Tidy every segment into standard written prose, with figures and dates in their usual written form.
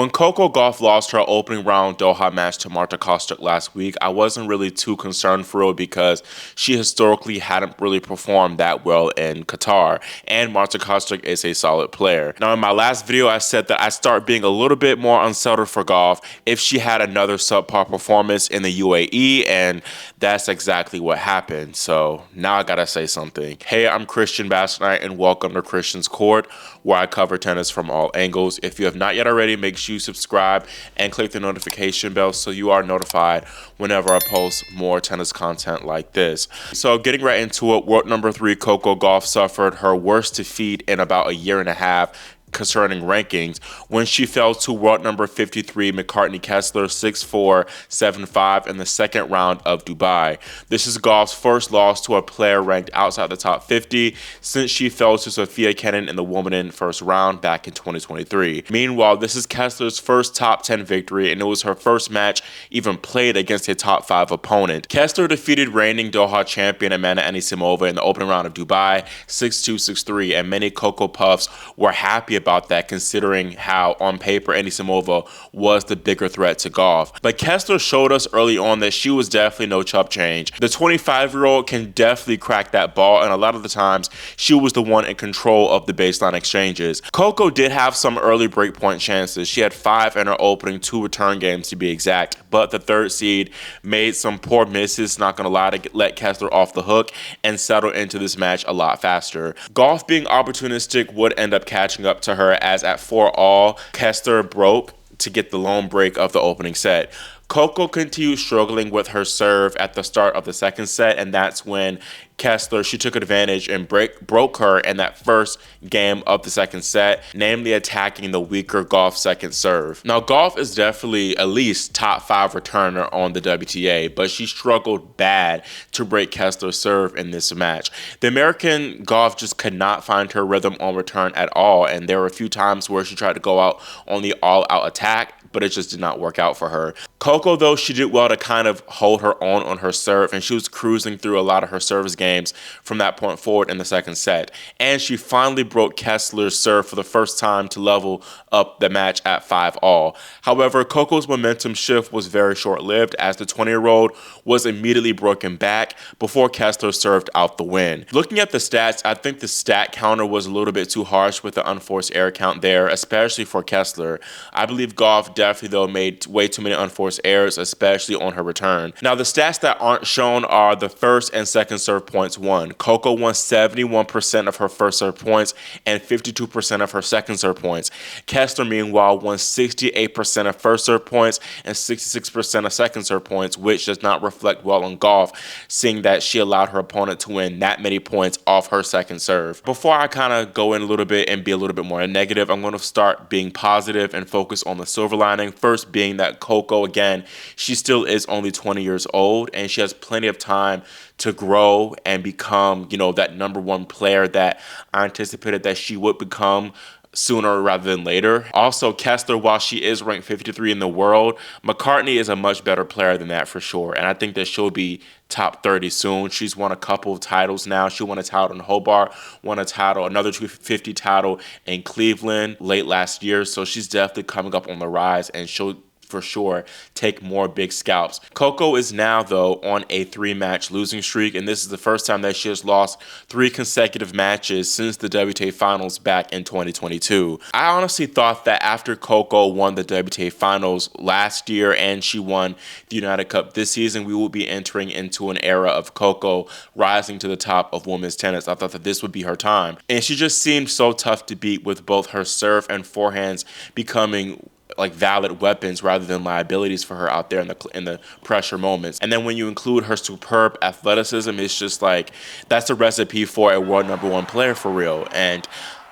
When Coco Gauff lost her opening round Doha match to Marta Kostyuk last week, I wasn't really too concerned for her because she historically hadn't really performed that well in Qatar, and Marta Kostyuk is a solid player. Now, in my last video, I said that I start being a little bit more unsettled for Gauff if she had another subpar performance in the UAE, and that's exactly what happened. So now I gotta say something. Hey, I'm Christian Bassnight, and welcome to Christian's Court, where I cover tennis from all angles. If you have not yet already, make sure you subscribe and click the notification bell so you are notified whenever I post more tennis content like this. So getting right into it, world number 3 Coco Gauff suffered her worst defeat in about a year and a half concerning rankings when she fell to world number 53 McCartney Kessler 6-4, 7-5 in the second round of Dubai. This is Gauff's first loss to a player ranked outside the top 50 since she fell to Sofia Kenin in the women first round back in 2023. Meanwhile, this is Kessler's first top 10 victory, and it was her first match even played against a top 5 opponent. Kessler defeated reigning Doha champion Amanda Anisimova in the opening round of Dubai 6-2, 6-3, and many Coco Puffs were happy about that, considering how on paper Anisimova was the bigger threat to Gauff. But Kessler showed us early on that she was definitely no chump change. The 25-year-old can definitely crack that ball, and a lot of the times she was the one in control of the baseline exchanges. Coco did have some early breakpoint chances. She had 5 in her opening 2 return games to be exact, but the third seed made some poor misses, not gonna lie, to let Kessler off the hook and settle into this match a lot faster. Gauff, being opportunistic, would end up catching up to her, as at 4-all, Kessler broke to get the lone break of the opening set. Coco continued struggling with her serve at the start of the second set, and that's when Kessler, she took advantage and broke her in that first game of the second set, namely attacking the weaker Gauff second serve. Now, Gauff is definitely at least top 5 returner on the WTA, but she struggled bad to break Kessler's serve in this match. The American Gauff just could not find her rhythm on return at all, and there were a few times where she tried to go out on the all-out attack, but it just did not work out for her. Coco, though, she did well to kind of hold her own on her serve, and she was cruising through a lot of her service games from that point forward in the second set. And she finally broke Kessler's serve for the first time to level up the match at 5-all. However, Coco's momentum shift was very short-lived, as the 20-year-old was immediately broken back before Kessler served out the win. Looking at the stats, I think the stat counter was a little bit too harsh with the unforced error count there, especially for Kessler. I believe Gauff definitely, though, made way too many unforced errors, especially on her return. Now, the stats that aren't shown are the first and second serve points won. Coco won 71% of her first serve points and 52% of her second serve points. Kessler, meanwhile, won 68% of first serve points and 66% of second serve points, which does not reflect well on Gauff, seeing that she allowed her opponent to win that many points off her second serve. Before I kind of go in a little bit and be a little bit more negative, I'm going to start being positive and focus on the silver lining. First being that Coco, again, she still is only 20 years old, and she has plenty of time to grow and become, that #1 player that I anticipated that she would become sooner rather than later. Also, Kessler, while she is ranked 53 in the world, McCartney is a much better player than that for sure, and I think that she'll be top 30 soon. She's won a couple of titles now. She won a title in Hobart, won a title, another 250 title in Cleveland late last year, so she's definitely coming up on the rise, and she'll for sure take more big scalps. Coco is now, though, on a 3-match losing streak, and this is the first time that she has lost 3 consecutive matches since the WTA Finals back in 2022. I honestly thought that after Coco won the WTA Finals last year and she won the United Cup this season, we would be entering into an era of Coco rising to the top of women's tennis. I thought that this would be her time, and she just seemed so tough to beat, with both her serve and forehands becoming like valid weapons rather than liabilities for her out there in the pressure moments. And then when you include her superb athleticism, it's just like that's a recipe for a world #1 player for real. And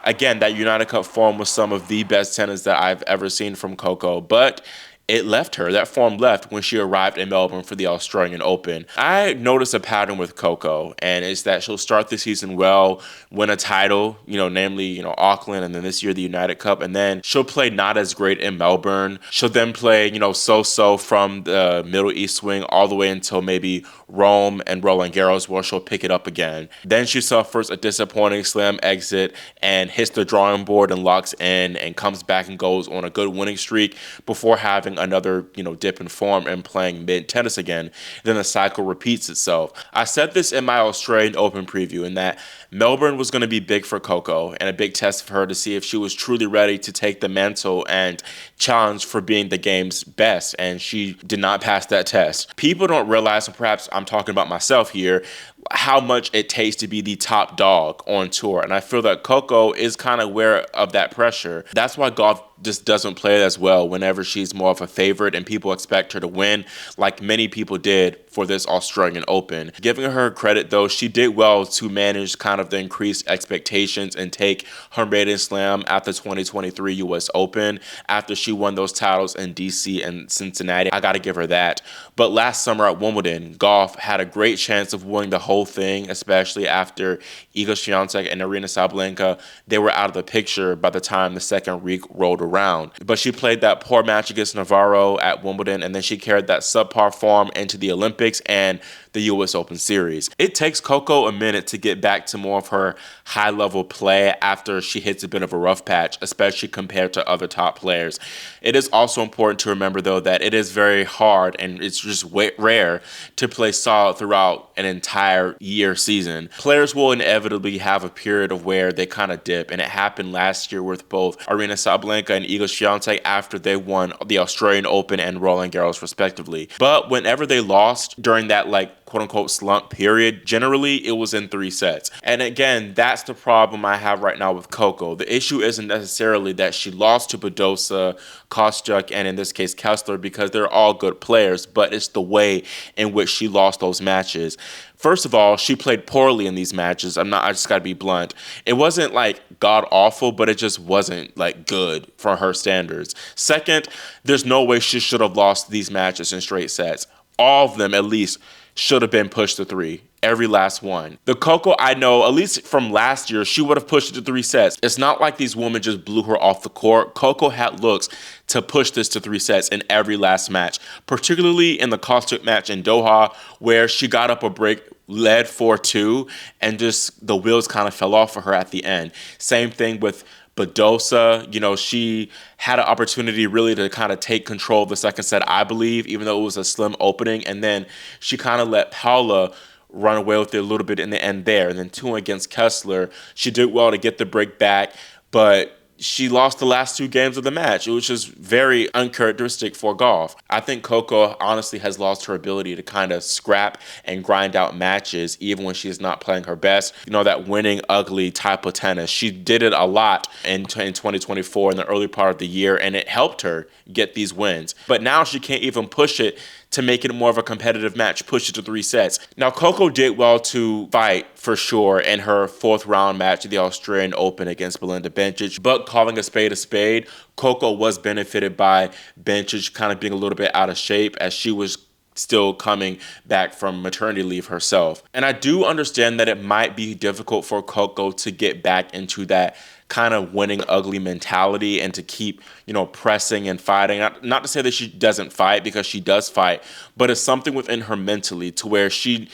again, that United Cup form was some of the best tennis that I've ever seen from Coco, but it left her. That form left when she arrived in Melbourne for the Australian Open. I noticed a pattern with Coco, and it's that she'll start the season well, win a title, namely, Auckland, and then this year the United Cup, and then she'll play not as great in Melbourne. She'll then play, so-so from the Middle East swing all the way until maybe Rome and Roland Garros, where she'll pick it up again. Then she suffers a disappointing slam exit and hits the drawing board and locks in and comes back and goes on a good winning streak before having another, dip in form and playing mid-tennis again. Then the cycle repeats itself. I said this in my Australian Open preview in that Melbourne was going to be big for Coco and a big test for her to see if she was truly ready to take the mantle and challenge for being the game's best, and she did not pass that test. People don't realize, and perhaps I'm talking about myself here, how much it takes to be the top dog on tour. And I feel that Coco is kind of aware of that pressure. That's why Gauff just doesn't play as well whenever she's more of a favorite and people expect her to win, like many people did for this Australian Open. Giving her credit, though, she did well to manage kind of the increased expectations and take her maiden slam at the 2023 US Open after she won those titles in DC and Cincinnati. I got to give her that. But last summer at Wimbledon, Gauff had a great chance of winning the whole thing, especially after Iga Swiatek and Aryna Sabalenka, they were out of the picture by the time the second week rolled around. But she played that poor match against Navarro at Wimbledon, and then she carried that subpar form into the Olympics and the US Open Series. It takes Coco a minute to get back to more of her high-level play after she hits a bit of a rough patch, especially compared to other top players. It is also important to remember, though, that it is very hard and it's just rare to play solid throughout an entire year season. Players will inevitably have a period of where they kind of dip, and it happened last year with both Aryna Sabalenka and Iga Swiatek after they won the Australian Open and Roland Garros respectively. But whenever they lost during that quote-unquote slump period, generally it was in 3 sets. And again, that's the problem I have right now with Coco. The issue isn't necessarily that she lost to Badosa, Kostyuk, and in this case Kessler, because they're all good players, but it's the way in which she lost those matches. First of all, she played poorly in these matches. I just gotta be blunt. It wasn't god awful, but it just wasn't good for her standards. Second, there's no way she should have lost these matches in straight sets. All of them, at least, should have been pushed to 3. Every last one. The Coco I know, at least from last year, she would have pushed it to 3 sets. It's not like these women just blew her off the court. Coco had looks to push this to 3 sets in every last match, particularly in the Kostyuk match in Doha, where she got up a break, led 4-2, and just the wheels kind of fell off for her at the end. Same thing with Badosa, she had an opportunity really to kind of take control of the second set, I believe, even though it was a slim opening. And then she kind of let Paula run away with it a little bit in the end there. And then 2 against Kessler, she did well to get the break back, but she lost the last 2 games of the match, which is very uncharacteristic for Gauff. I think Coco honestly has lost her ability to kind of scrap and grind out matches even when she's not playing her best. That winning ugly type of tennis. She did it a lot in 2024 in the early part of the year, and it helped her get these wins. But now she can't even push it to make it more of a competitive match, push it to 3 sets. Now, Coco did well to fight, for sure, in her 4th round match at the Australian Open against Belinda Bencic, but calling a spade, Coco was benefited by Bencic kind of being a little bit out of shape as she was still coming back from maternity leave herself. And I do understand that it might be difficult for Coco to get back into that kind of winning ugly mentality and to keep, pressing and fighting. Not to say that she doesn't fight, because she does fight, but it's something within her mentally to where she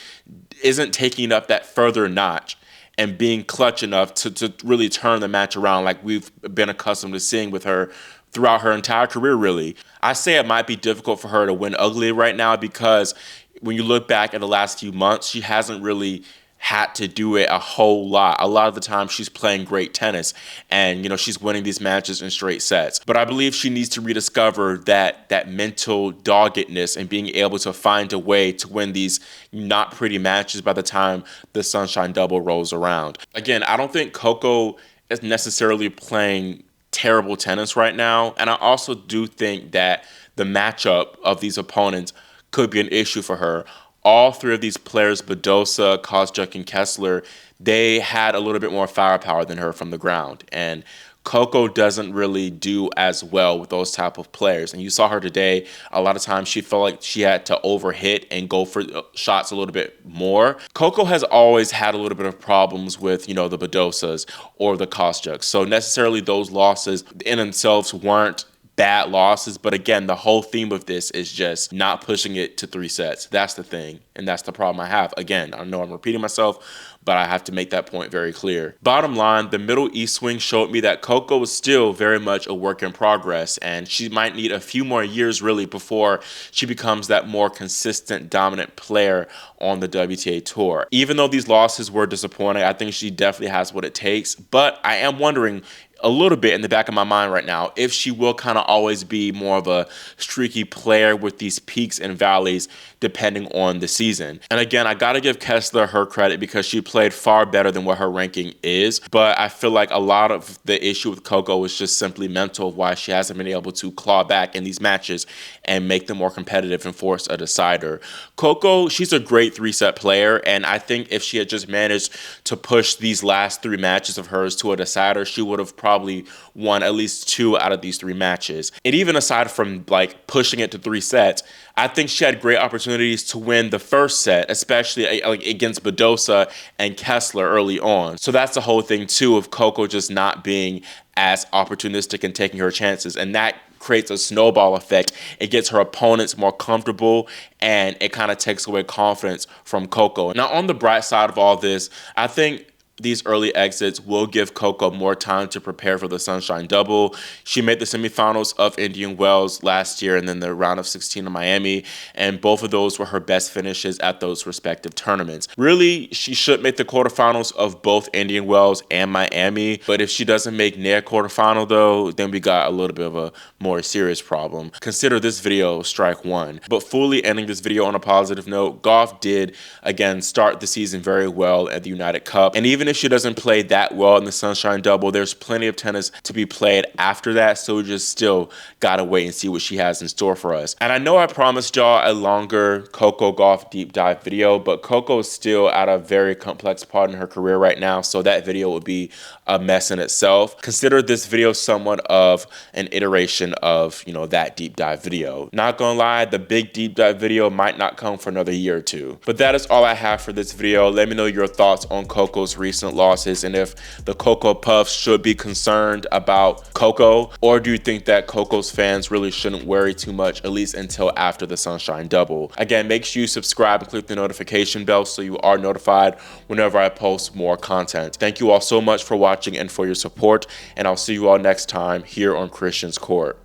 isn't taking up that further notch and being clutch enough to really turn the match around like we've been accustomed to seeing with her throughout her entire career, really. I say it might be difficult for her to win ugly right now because when you look back at the last few months, she hasn't really had to do it a whole lot. A lot of the time she's playing great tennis and, she's winning these matches in straight sets. But I believe she needs to rediscover that mental doggedness and being able to find a way to win these not pretty matches by the time the Sunshine Double rolls around. Again, I don't think Coco is necessarily playing terrible tennis right now. And I also do think that the matchup of these opponents could be an issue for her. All 3 of these players, Badosa, Kostyuk, and Kessler, they had a little bit more firepower than her from the ground. And Coco doesn't really do as well with those type of players. And you saw her today. A lot of times she felt like she had to overhit and go for shots a little bit more. Coco has always had a little bit of problems with, the Badosas or the Kostyuks. So necessarily those losses in themselves weren't bad losses, but again, the whole theme of this is just not pushing it to 3 sets. That's the thing, and that's the problem I have. Again, I know I'm repeating myself, but I have to make that point very clear. Bottom line, the Middle East swing showed me that Coco is still very much a work in progress, and she might need a few more years really before she becomes that more consistent, dominant player on the WTA Tour. Even though these losses were disappointing, I think she definitely has what it takes, but I am wondering a little bit in the back of my mind right now if she will kind of always be more of a streaky player with these peaks and valleys depending on the season. And again, I got to give Kessler her credit because she played far better than what her ranking is, but I feel like a lot of the issue with Coco is just simply mental, why she hasn't been able to claw back in these matches and make them more competitive and force a decider. Coco, she's a great 3-set player, and I think if she had just managed to push these last 3 matches of hers to a decider, she would have probably won at least 2 out of these 3 matches. And even aside from like pushing it to 3 sets, I think she had great opportunities to win the first set, especially against Badosa and Kessler early on. So that's the whole thing too of Coco just not being as opportunistic and taking her chances, and that creates a snowball effect. It gets her opponents more comfortable, and it kind of takes away confidence from Coco. Now, on the bright side of all this, I think these early exits will give Coco more time to prepare for the Sunshine Double. She made the semifinals of Indian Wells last year and then the round of 16 in Miami, and both of those were her best finishes at those respective tournaments. Really, she should make the quarterfinals of both Indian Wells and Miami, but if she doesn't make near quarterfinal though, then we got a little bit of a more serious problem. Consider this video strike 1. But fully ending this video on a positive note, Gauff did again start the season very well at the United Cup, and even if she doesn't play that well in the Sunshine Double, there's plenty of tennis to be played after that, so we just still gotta wait and see what she has in store for us. And I know I promised y'all a longer Coco Gauff deep dive video, but Coco is still at a very complex part in her career right now, so that video would be a mess in itself. Consider this video somewhat of an iteration of, that deep dive video. Not gonna lie, the big deep dive video might not come for another year or 2. But that is all I have for this video. Let me know your thoughts on Coco's recent losses and if the Coco Puffs should be concerned about Coco, or do you think that Coco's fans really shouldn't worry too much, at least until after the Sunshine Double. Again, make sure you subscribe and click the notification bell so you are notified whenever I post more content. Thank you all so much for watching and for your support, and I'll see you all next time here on Christian's Court.